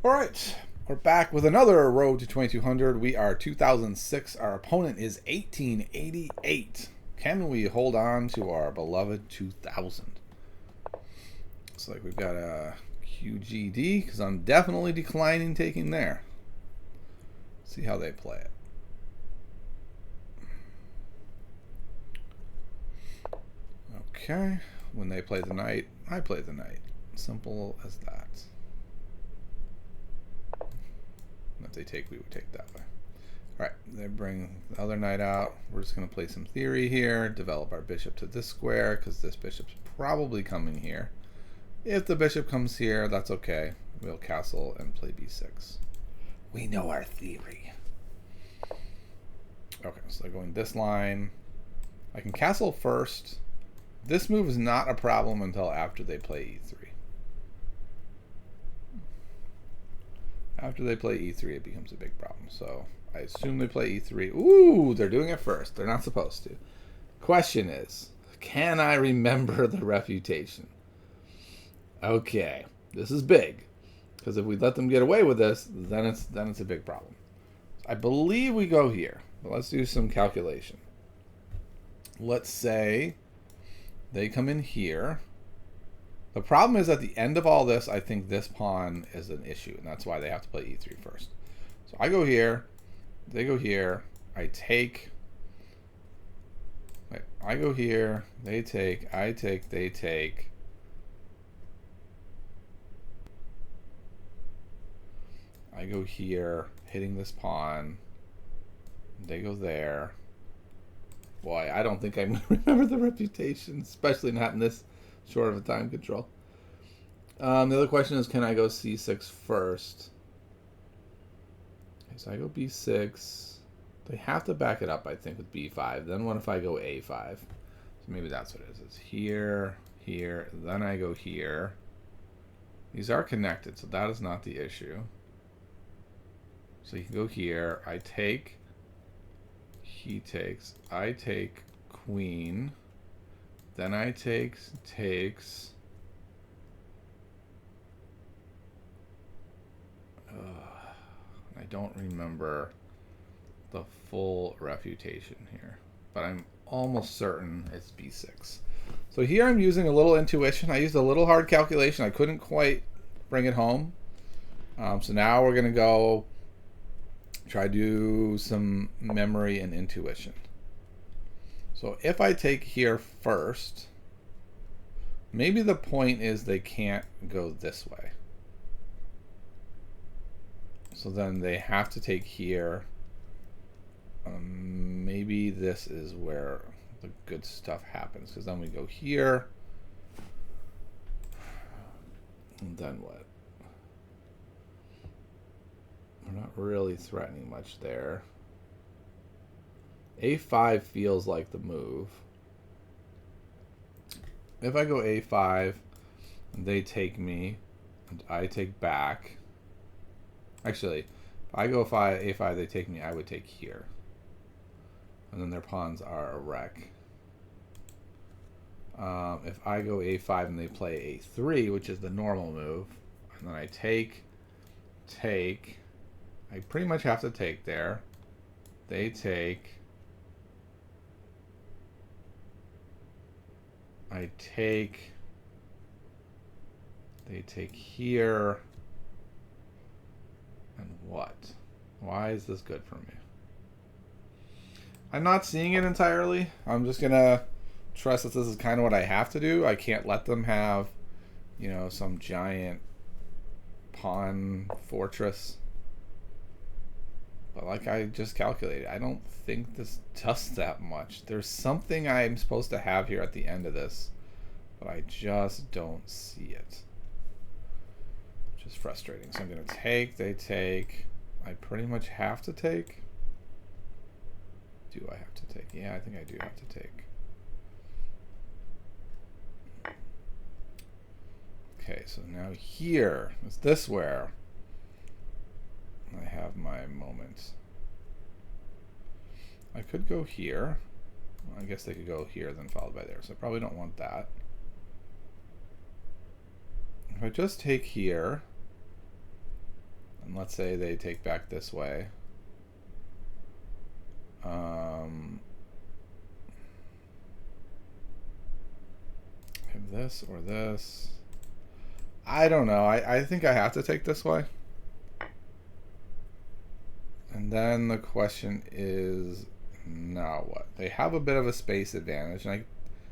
All right, we're back with another Road to 2200. We are 2006. Our opponent is 1888. Can we hold on to our beloved 2000? Looks like we've got a QGD because I'm definitely declining taking there. See how they play it. Okay, when they play the knight, I play the knight. Simple as that. If they take, we would take that way. All right, they bring the other knight out. We're just going to play some theory here, develop our bishop to this square, because this bishop's probably coming here. If the bishop comes here, that's okay. We'll castle and play b6. We know our theory. Okay, so they're going this line. I can castle first. This move is not a problem until after they play e3. After they play e3, it becomes a big problem. So I assume they play e3. Ooh, they're doing it first. They're not supposed to. Question is, can I remember the refutation? Okay, this is big. Because if we let them get away with this, then it's a big problem. I believe we go here. But let's do some calculation. Let's say they come in here. The problem is at the end of all this, I think this pawn is an issue, and that's why they have to play e3 first. So I go here, they go here, I take, wait, I go here, they take, I take, they take. I go here, hitting this pawn, they go there. Boy, I don't think I remember the reputation, especially not in this short of a time control. The other question is, can I go c6 first? Okay, so I go b6. They have to back it up, I think, with b5. Then what if I go a5? So maybe that's what it is. It's here, here, then I go here. These are connected, so that is not the issue. So you can go here. I take, he takes, I take queen. Then I takes. I don't remember the full refutation here, but I'm almost certain it's b6. So here I'm using a little intuition. I used a little hard calculation. I couldn't quite bring it home. So now we're going to go try to do some memory and intuition. So if I take here first, maybe the point is they can't go this way. So then they have to take here. Maybe this is where the good stuff happens, because then we go here. And then what? We're not really threatening much there. a5 feels like the move. If I go a5, and they take me, and I take back. Actually, if I go a5, they take me, I would take here. And then their pawns are a wreck. If I go a5 and they play a3, which is the normal move, and then I take, I pretty much have to take there. They take, I take, they take here. And what? Why is this good for me? I'm not seeing it entirely. I'm just gonna trust that this is kind of what I have to do. I can't let them have, you know, some giant pawn fortress. But like I just calculated, I don't think this does that much. There's something I'm supposed to have here at the end of this, but I just don't see it. Which is frustrating. So I'm going to take, they take. I pretty much have to take. Do I have to take? Yeah, I think I do have to take. Okay, so now here is this where I have my moment. I could go here. Well, I guess they could go here, then followed by there. So I probably don't want that. If I just take here, And let's say they take back this way. Have this or this. I don't know. I think I have to take this way. And then the question is, now what? They have a bit of a space advantage, and I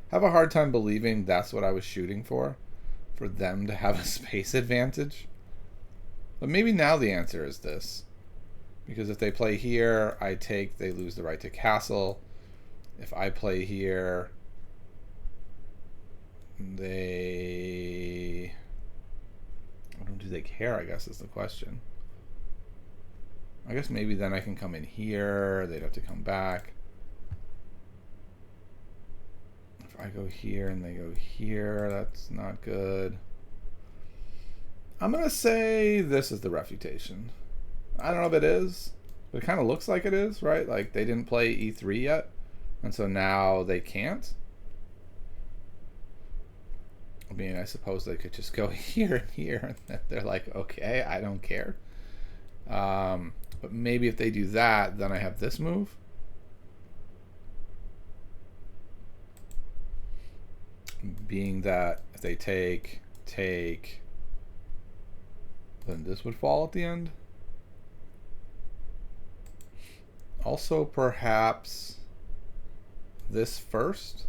have a hard time believing that's what I was shooting for them to have a space advantage. But maybe now the answer is this. Because if they play here, I take, they lose the right to castle. If I play here, they... do they care, I guess is the question. I guess maybe then I can come in here. They'd have to come back. If I go here and they go here, that's not good. I'm going to say this is the refutation. I don't know if it is, but it kind of looks like it is, right? Like they didn't play e3 yet, and so now they can't. I mean, I suppose they could just go here and here, and they're like, okay, I don't care. But maybe if they do that, then I have this move. Being that if they take, then this would fall at the end. Also, perhaps this first.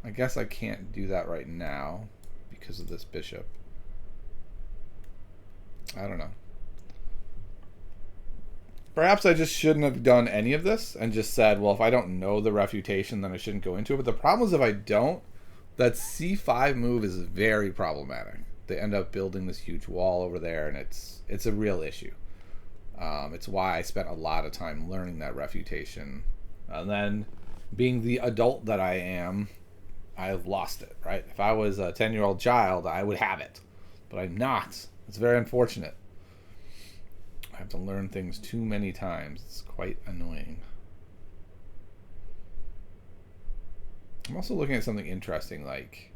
I guess I can't do that right now because of this bishop. I don't know. Perhaps I just shouldn't have done any of this and just said, well, if I don't know the refutation, then I shouldn't go into it. But the problem is if I don't, that c5 move is very problematic. They end up building this huge wall over there, and it's a real issue. It's why I spent a lot of time learning that refutation. And then, being the adult that I am, I've lost it, right? If I was a 10-year-old child, I would have it. But I'm not. It's very unfortunate. I have to learn things too many times. It's quite annoying. I'm also looking at something interesting, like...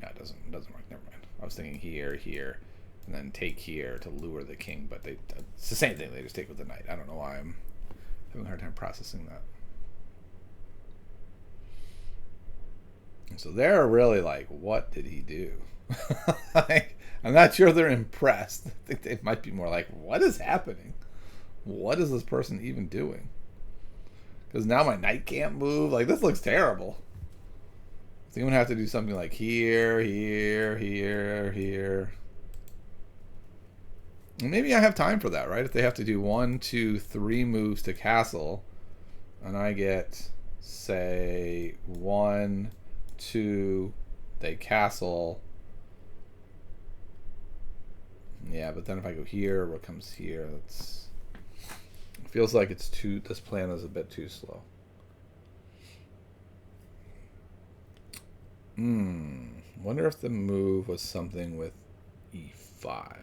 No, it doesn't work. Never mind. I was thinking here, and then take here to lure the king, but it's the same thing. They just take with the knight. I don't know why I'm having a hard time processing that. And so they're really like, what did he do? Like, I'm not sure they're impressed. I think they might be more like, what is happening? What is this person even doing? Because now my knight can't move. Like, this looks terrible. I think I'm going to have to do something like here. And maybe I have time for that, right? If they have to do 1, 2, 3 moves to castle, and I get, say, 1, 2, they castle. Yeah, but then if I go here, what comes here? That's... It feels like it's too... This plan is a bit too slow. Wonder if the move was something with e5.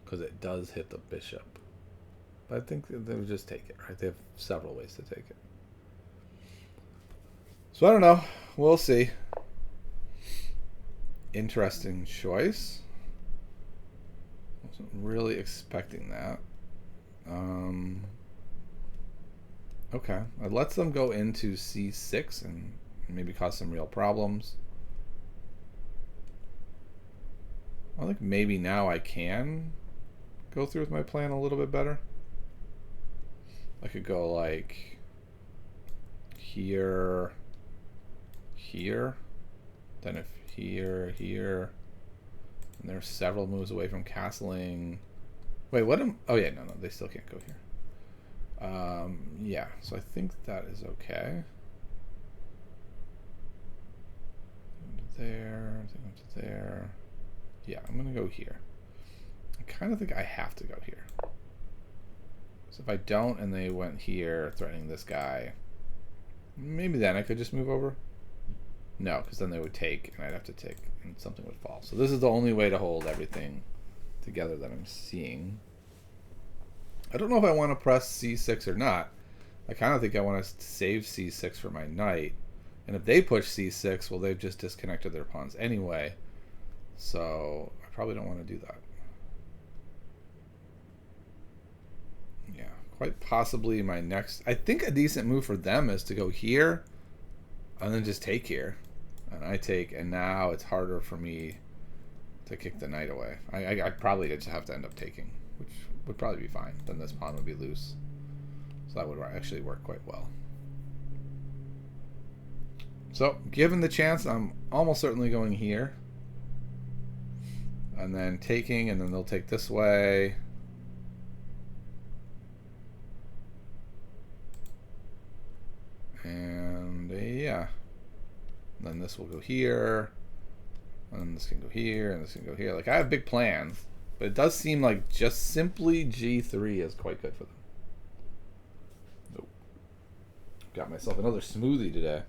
Because it does hit the bishop. But I think they would just take it, right? They have several ways to take it. So I don't know. We'll see. Interesting choice. Wasn't really expecting that. Okay. It lets them go into c6 and maybe cause some real problems. I think maybe now I can go through with my plan a little bit better. I could go like here, then if here, and there's several moves away from castling. Wait, what am... Oh yeah, no, they still can't go here. Yeah, so I think that is okay. There, there. Yeah, I'm gonna go here. I kind of think I have to go here. So if I don't and they went here threatening this guy, maybe then I could just move over. No, because then they would take and I'd have to take and something would fall. So this is the only way to hold everything together that I'm seeing. I don't know if I want to press c6 or not. I kind of think I want to save c6 for my knight. And if they push c6, well, they've just disconnected their pawns anyway. So I probably don't want to do that. Quite possibly my next... I think a decent move for them is to go here and then just take here. And I take, and now it's harder for me to kick the knight away. I probably just have to end up taking, which would probably be fine. Then this pawn would be loose. So that would actually work quite well. So, given the chance, I'm almost certainly going here. And then taking, and then they'll take this way. And yeah. Then this will go here. And this can go here, and this can go here. Like, I have big plans. But it does seem like just simply G3 is quite good for them. Nope. Got myself another smoothie today.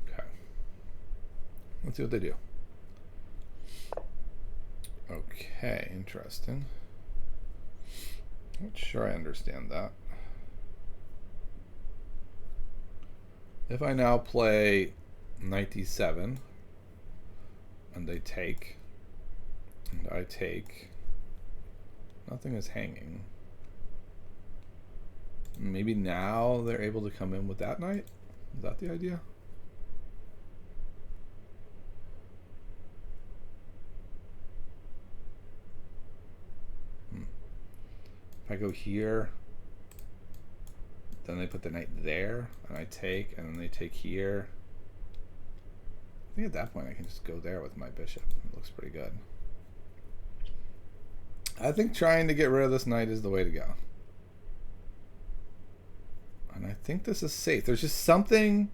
Okay. Let's see what they do. Okay, interesting. Not sure I understand that. If I now play knight d7 and they take, and I take, nothing is hanging. Maybe now they're able to come in with that knight? Is that the idea? If I go here, then they put the knight there, and I take, and then they take here. I think at that point I can just go there with my bishop. It looks pretty good. I think trying to get rid of this knight is the way to go. And I think this is safe. There's just something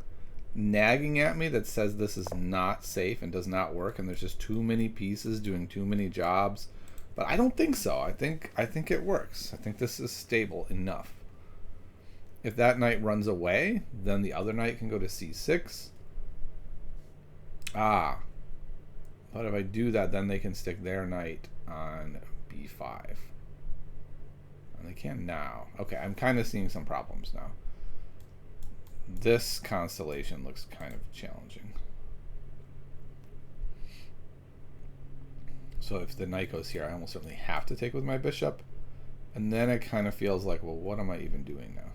nagging at me that says this is not safe and does not work, and there's just too many pieces doing too many jobs. But I don't think so. I think it works. I think this is stable enough. If that knight runs away, then the other knight can go to c6. Ah. But if I do that, then they can stick their knight on b5. And they can now. Okay, I'm kind of seeing some problems now. This constellation looks kind of challenging. So if the knight goes here, I almost certainly have to take with my bishop. And then it kind of feels like, well, what am I even doing now?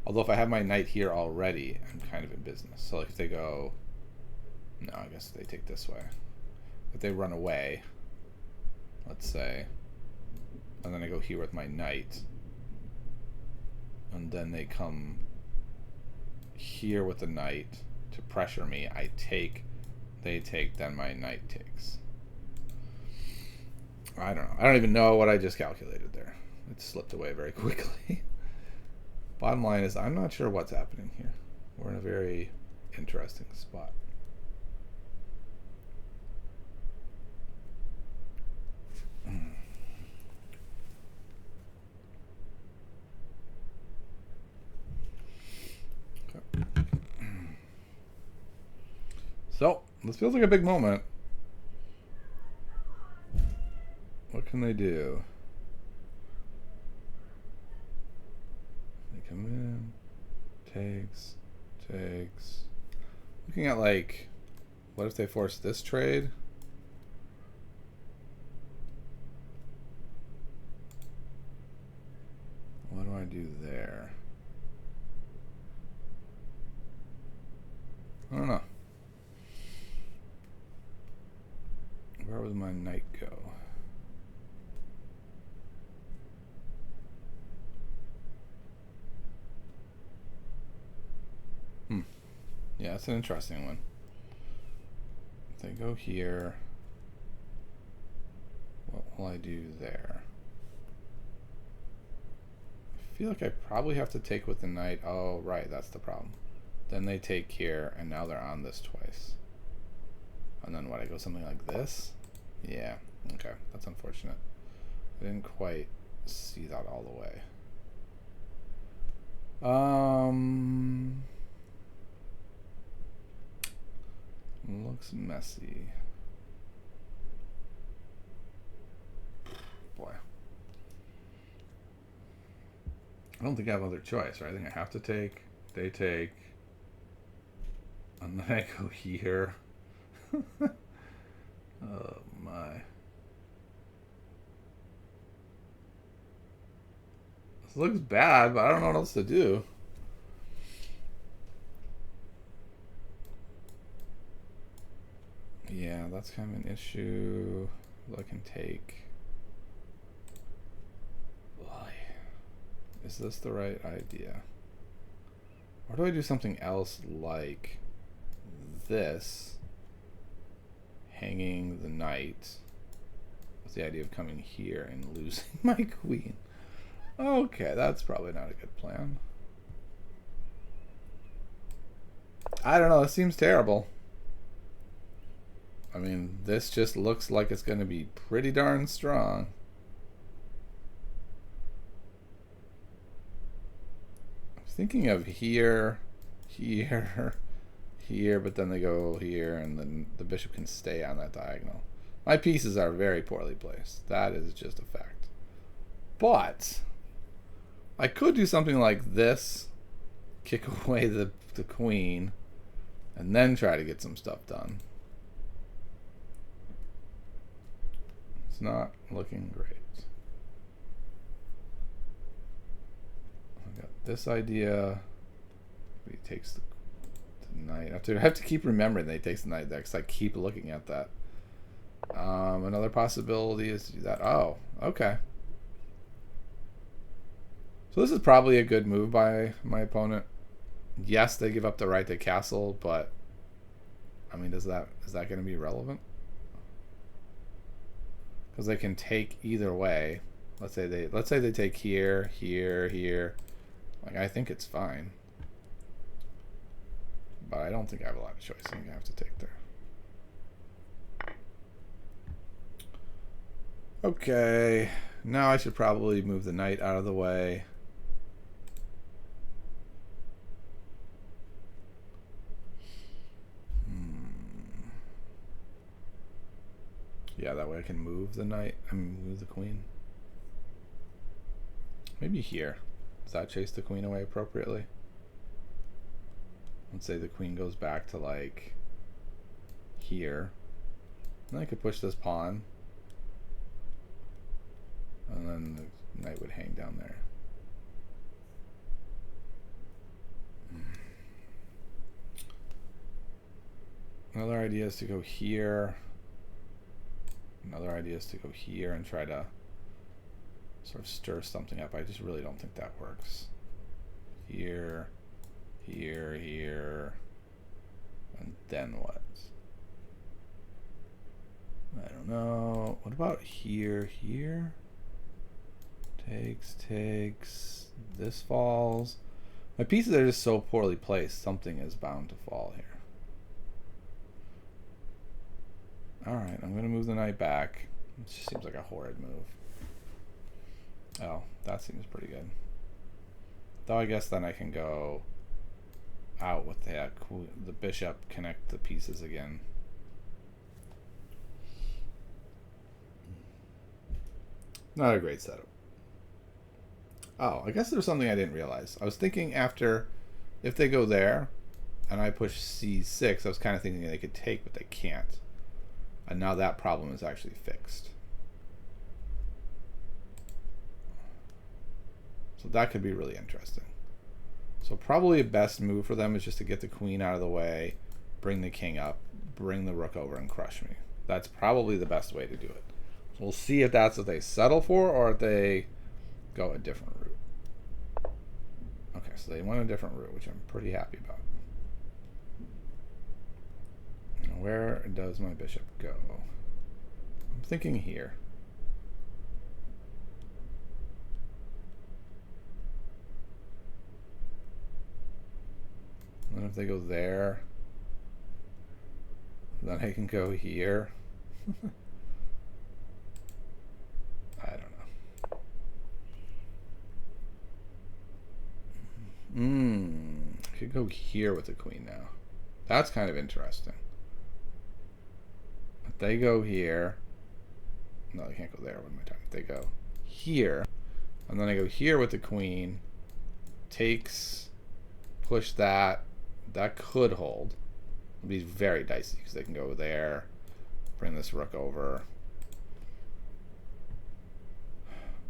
Although if I have my knight here already, I'm kind of in business. So like if they go... No, I guess they take this way. If they run away, let's say, and then I go here with my knight, and then they come here with the knight to pressure me, I take, they take, then my knight takes. I don't know. I don't even know what I just calculated there. It slipped away very quickly. Bottom line is I'm not sure what's happening here. We're in a very interesting spot. Okay. So, this feels like a big moment. What can they do? They come in, takes. Looking at like, what if they force this trade? What do I do there? I don't know. Where would my knight go? Yeah, that's an interesting one. If they go here, what will I do there? I feel like I probably have to take with the knight. Oh, right, that's the problem. Then they take here, and now they're on this twice. And then what, I go something like this? Yeah, okay, that's unfortunate. I didn't quite see that all the way. Looks messy. Boy. I don't think I have other choice, right? I think I have to take. They take. And then I go here. Oh my. This looks bad, but I don't know what else to do. Yeah, that's kind of an issue. I can take. Boy. Is this the right idea? Or do I do something else like this? Hanging the knight with the idea of coming here and losing my queen. Okay, that's probably not a good plan. I don't know, it seems terrible. I mean, this just looks like it's going to be pretty darn strong. I'm thinking of here, here, here, but then they go here, and then the bishop can stay on that diagonal. My pieces are very poorly placed. That is just a fact. But I could do something like this, kick away the queen, and then try to get some stuff done. It's not looking great. I got this idea. He takes the knight. I have to keep remembering that he takes the knight there because I keep looking at that. Another possibility is to do that. Oh, okay. So this is probably a good move by my opponent. Yes, they give up the right to castle, but I mean, is that going to be relevant? Because they can take either way. Let's say they take here, here, here. Like, I think it's fine. But I don't think I have a lot of choice. I'm gonna have to take there. Okay. Now I should probably move the knight out of the way. Yeah, that way I can move the knight. I mean, move the queen. Maybe here. Does that chase the queen away appropriately? Let's say the queen goes back to like here. Then I could push this pawn. And then the knight would hang down there. Another idea is to go here. Another idea is to go here and try to sort of stir something up. I just really don't think that works. Here, here, here, and then what? I don't know. What about here, here? Takes. This falls. My pieces are just so poorly placed. Something is bound to fall here. Alright, I'm going to move the knight back. It just seems like a horrid move. Oh, that seems pretty good. Though I guess then I can go out with the bishop, connect the pieces again. Not a great setup. Oh, I guess there's something I didn't realize. I was thinking if they go there and I push c6, I was kind of thinking they could take, but they can't. And now that problem is actually fixed. So that could be really interesting. So probably the best move for them is just to get the queen out of the way, bring the king up, bring the rook over and crush me. That's probably the best way to do it. So we'll see if that's what they settle for or if they go a different route. Okay, so they went a different route, which I'm pretty happy about. Where does my bishop go? I'm thinking here. And if they go there, then I can go here. I don't know. I could go here with the queen now. That's kind of interesting. If they go here, no, they can't go there. What am I talking? If they go here, and then I go here with the queen, takes, push that. That could hold. It'll be very dicey because they can go there, bring this rook over.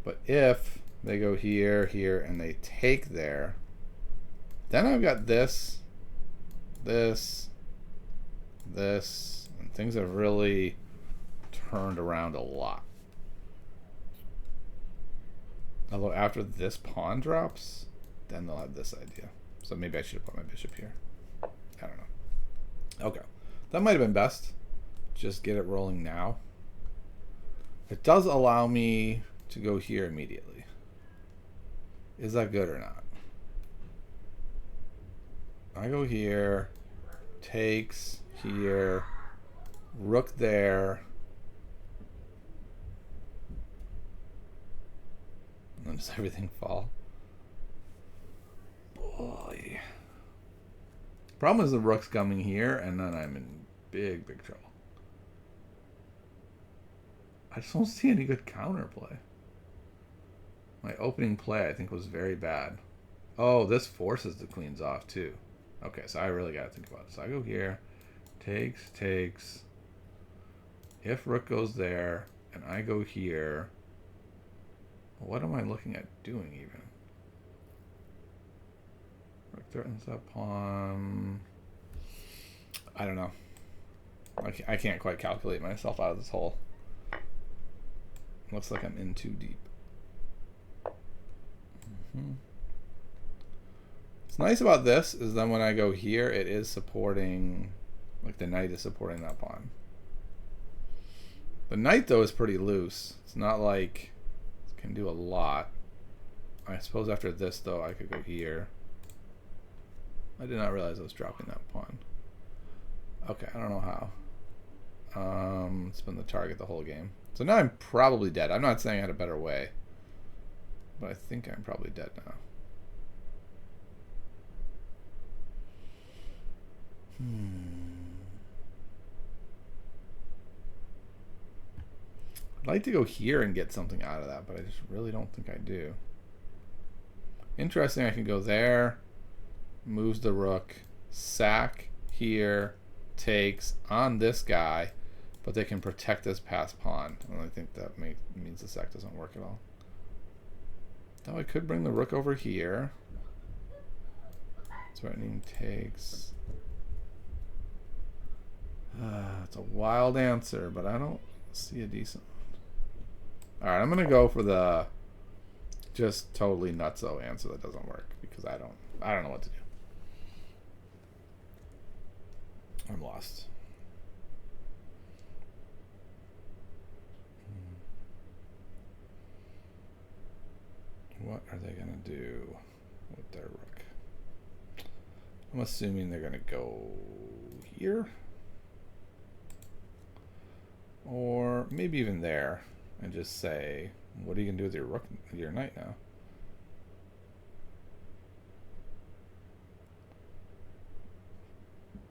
But if they go here, here, and they take there, then I've got this, this, this, and things have really turned around a lot. Although after this pawn drops, then they'll have this idea. So maybe I should have put my bishop here. I don't know. Okay. That might have been best. Just get it rolling now. It does allow me to go here immediately. Is that good or not? I go here, takes here, rook there, and then does everything fall? Boy. Problem is the rook's coming here, and then I'm in big, big trouble. I just don't see any good counterplay. My opening play, I think, was very bad. Oh, this forces the queens off, too. Okay, so I really got to think about it. So I go here. Takes, takes. If rook goes there, and I go here, what am I looking at doing, even? Rook threatens that pawn. I don't know. I can't quite calculate myself out of this hole. Looks like I'm in too deep. What's nice about this is then when I go here, it is supporting, like the knight is supporting that pawn. The knight, though, is pretty loose. It's not like it can do a lot. I suppose after this, though, I could go here. I did not realize I was dropping that pawn. Okay, I don't know how. It's been the target the whole game. So now I'm probably dead. I'm not saying I had a better way, but I think I'm probably dead now. I'd like to go here and get something out of that, but I just really don't think I do. Interesting, I can go there, moves the rook, sack here, takes on this guy, but they can protect this passed pawn. And I think that means the sack doesn't work at all. Though I could bring the rook over here. Threatening takes. It's a wild answer, but I don't see a decent one. Alright, I'm going to go for the just totally nutso answer that doesn't work because I don't know what to do. I'm lost. What are they going to do with their rook? I'm assuming they're going to go here. Or maybe even there. And just say, what are you going to do with your rook, your knight now?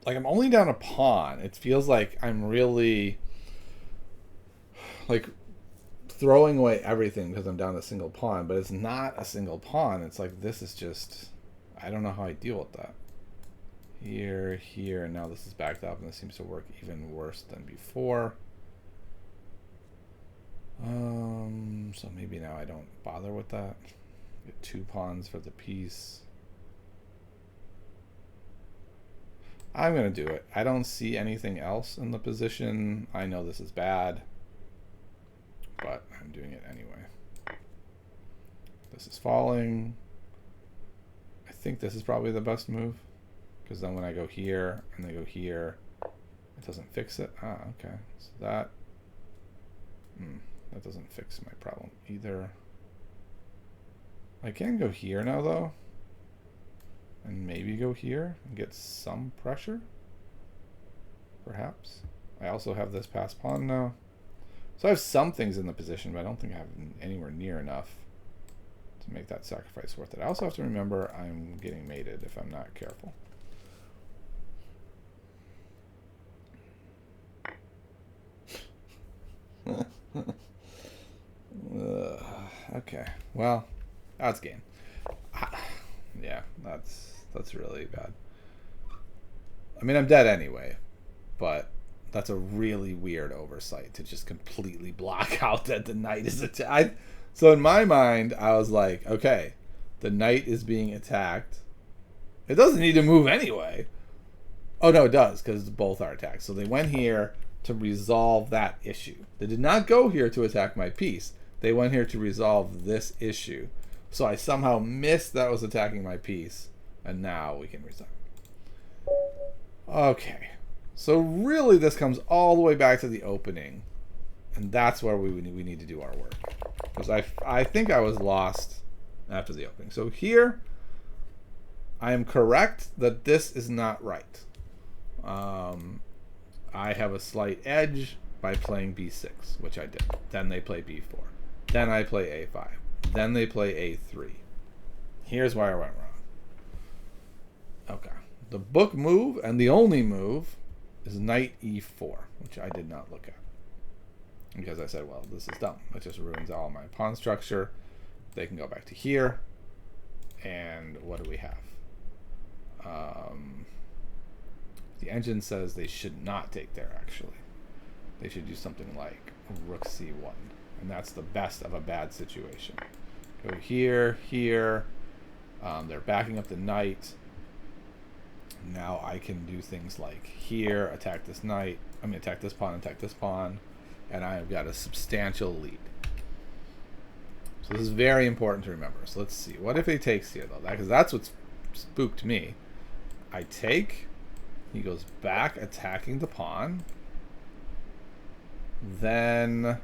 Like, I'm only down a pawn. It feels like I'm really, like, throwing away everything because I'm down a single pawn, but it's not a single pawn. It's like, this is just, I don't know how I deal with that. Here, here, and now this is backed up, and this seems to work even worse than before. So maybe now I don't bother with that. Get 2 pawns for the piece. I'm going to do it. I don't see anything else in the position. I know this is bad, but I'm doing it anyway. This is falling. I think this is probably the best move, because then when I go here and they go here, it doesn't fix it. Ah, okay. So that doesn't fix my problem either. I can go here now, though, and maybe go here and get some pressure, perhaps. I also have this passed pawn now. So I have some things in the position, but I don't think I have anywhere near enough to make that sacrifice worth it. I also have to remember I'm getting mated if I'm not careful. Okay, well, that's game. Yeah, that's really bad. I mean, I'm dead anyway, but that's a really weird oversight to just completely block out that the knight is attacked. So in my mind, I was like, okay, the knight is being attacked. It doesn't need to move anyway. Oh, no, it does, because both are attacked. So they went here to resolve that issue. They did not go here to attack my piece. They went here to resolve this issue. So I somehow missed that was attacking my piece. And now we can resolve. Okay. So really this comes all the way back to the opening. And that's where we need to do our work. Because I think I was lost after the opening. So here, I am correct that this is not right. I have a slight edge by playing b6, which I did. Then they play b4. Then I play a5. Then they play a3. Here's why I went wrong. Okay. The book move, and the only move, is knight e4, which I did not look at. Because I said, well, this is dumb. It just ruins all my pawn structure. They can go back to here. And what do we have? The engine says they should not take there, actually. They should do something like rook c1. And that's the best of a bad situation. Go here, here. They're backing up the knight. Now I can do things like here, attack this knight. I mean, attack this pawn, attack this pawn. And I have got a substantial lead. So this is very important to remember. So let's see. What if he takes here, though? Because that's what spooked me. I take. He goes back, attacking the pawn. Then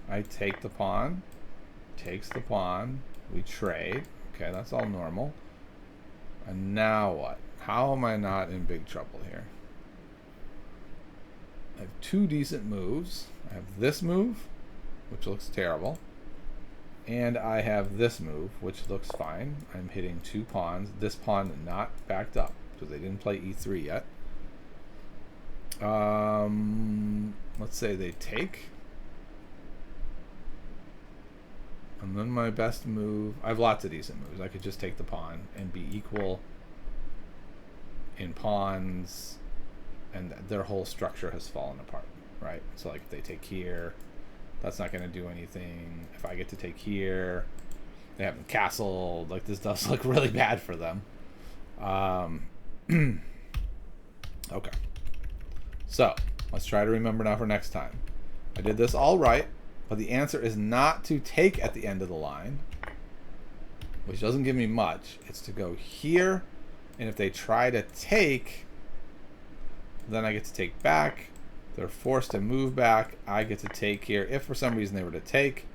I take the pawn. Takes the pawn. We trade. Okay, that's all normal. And now what? How am I not in big trouble here? I have two decent moves. I have this move, which looks terrible. And I have this move, which looks fine. I'm hitting two pawns. This pawn not backed up, because they didn't play e3 yet. Let's say they take. And then my best move... I have lots of decent moves. I could just take the pawn and be equal in pawns, and their whole structure has fallen apart, right? So like if they take here, that's not going to do anything. If I get to take here, they haven't castled. Like this does look really bad for them. Okay. So let's try to remember now for next time. I did this all right, but the answer is not to take at the end of the line, which doesn't give me much. It's to go here, and if they try to take, then I get to take back. They're forced to move back. I get to take here. If for some reason they were to take,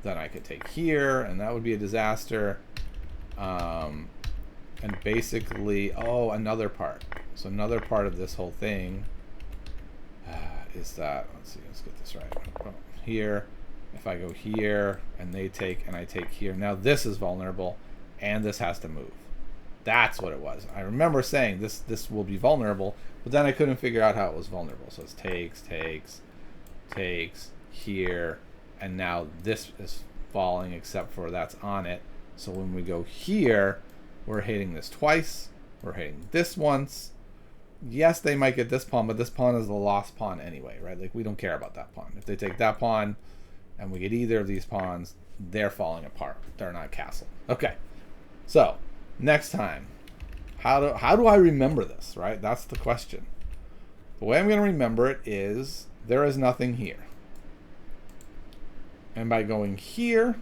then I could take here, and that would be a disaster. And basically, oh, another part. So another part of this whole thing is that, let's see, let's get this right. Here, if I go here, and they take, and I take here, now this is vulnerable, and this has to move. That's what it was. I remember saying this will be vulnerable, but then I couldn't figure out how it was vulnerable. So it's takes, here, and now this is falling except for that's on it. So when we go here, we're hitting this twice. We're hitting this once. Yes, they might get this pawn, but this pawn is the lost pawn anyway, right? Like, we don't care about that pawn. If they take that pawn and we get either of these pawns, they're falling apart. They're not castle. Okay, so next time, how do I remember this, right? That's the question. The way I'm going to remember it is there is nothing here. And by going here,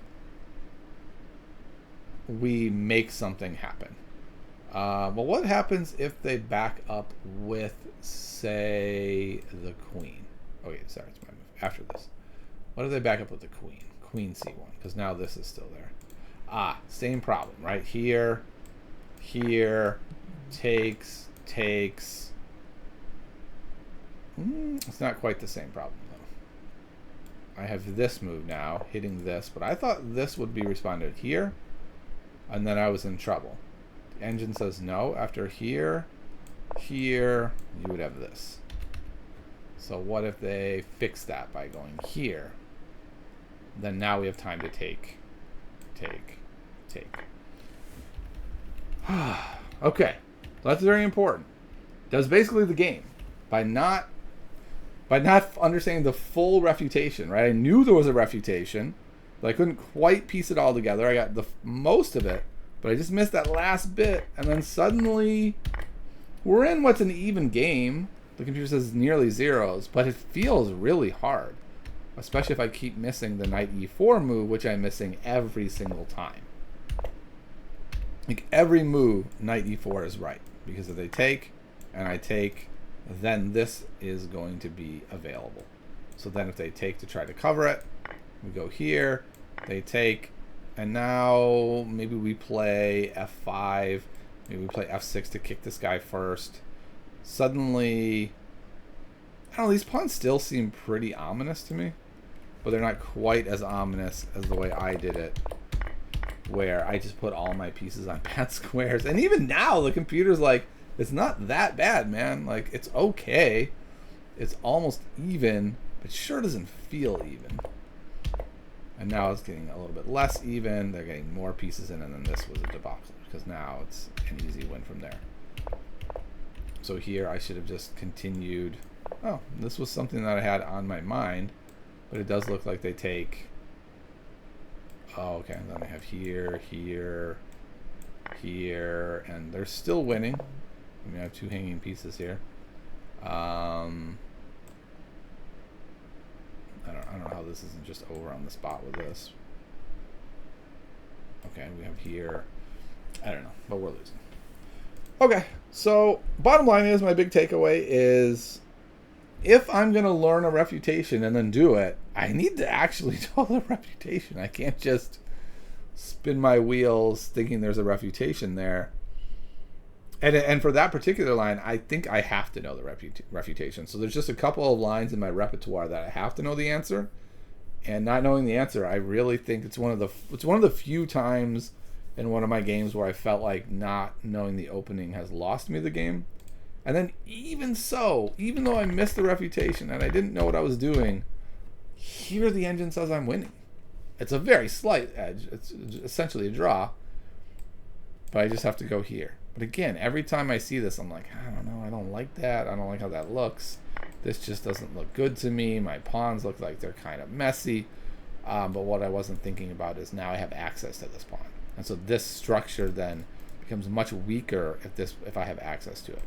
we make something happen. Well, what happens if they back up with, say, the queen? Oh, yeah, sorry, it's my move. After this. What if they back up with the queen? Queen c1, because now this is still there. Ah, same problem, right? Here, takes. It's not quite the same problem, though. I have this move now, hitting this, but I thought this would be responded here, and then I was in trouble. The engine says no. After here, you would have this. So what if they fix that by going here? Then now we have time to take. Okay, so that's very important. That was basically the game. By not understanding the full refutation, right? I knew there was a refutation, but I couldn't quite piece it all together. I got the most of it, but I just missed that last bit, and then suddenly we're in what's an even game. The computer says nearly zeros, but it feels really hard, especially if I keep missing the knight e4 move, which I'm missing every single time. Like every move, knight e4 is right, because if they take and I take, then this is going to be available. So then if they take to try to cover it, we go here, they take, and now maybe we play f5, maybe we play f6 to kick this guy first. Suddenly, I don't know, these pawns still seem pretty ominous to me, but they're not quite as ominous as the way I did it, where I just put all my pieces on bad squares. And even now, the computer's like, it's not that bad, man. Like, it's okay. It's almost even, but sure doesn't feel even. And now it's getting a little bit less even. They're getting more pieces in, and then this was a debacle, because now it's an easy win from there. So here I should have just continued. Oh, this was something that I had on my mind, but it does look like they take. Oh, okay. And then I have here, here, here, and they're still winning. I mean, I have two hanging pieces here. I don't know how this isn't just over on the spot with this. Okay, we have here. I don't know, but we're losing. Okay, so bottom line is, my big takeaway is, if I'm going to learn a refutation and then do it, I need to actually know the refutation. I can't just spin my wheels thinking there's a refutation there. And for that particular line, I think I have to know the refutation. So there's just a couple of lines in my repertoire that I have to know the answer. And not knowing the answer, I really think it's one of the few times in one of my games where I felt like not knowing the opening has lost me the game. And then even so, even though I missed the refutation and I didn't know what I was doing, here the engine says I'm winning. It's a very slight edge. It's essentially a draw. But I just have to go here. But again, every time I see this, I'm like, I don't know, I don't like that. I don't like how that looks. This just doesn't look good to me. My pawns look like they're kind of messy. But what I wasn't thinking about is now I have access to this pawn. And so this structure then becomes much weaker if I have access to it.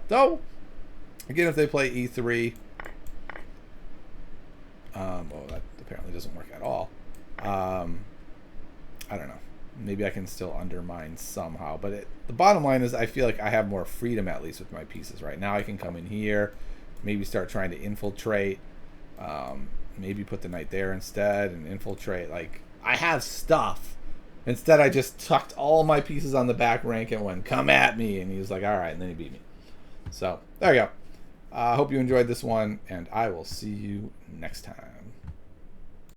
Though, again, if they play e3, well, that apparently doesn't work at all. I don't know. Maybe I can still undermine somehow. But the bottom line is, I feel like I have more freedom, at least with my pieces. Right now I can come in here, maybe start trying to infiltrate, maybe put the knight there instead and infiltrate. Like, I have stuff. Instead, I just tucked all my pieces on the back rank and went, come at me. And he was like, all right. And then he beat me. So there you go. I hope you enjoyed this one, and I will see you next time.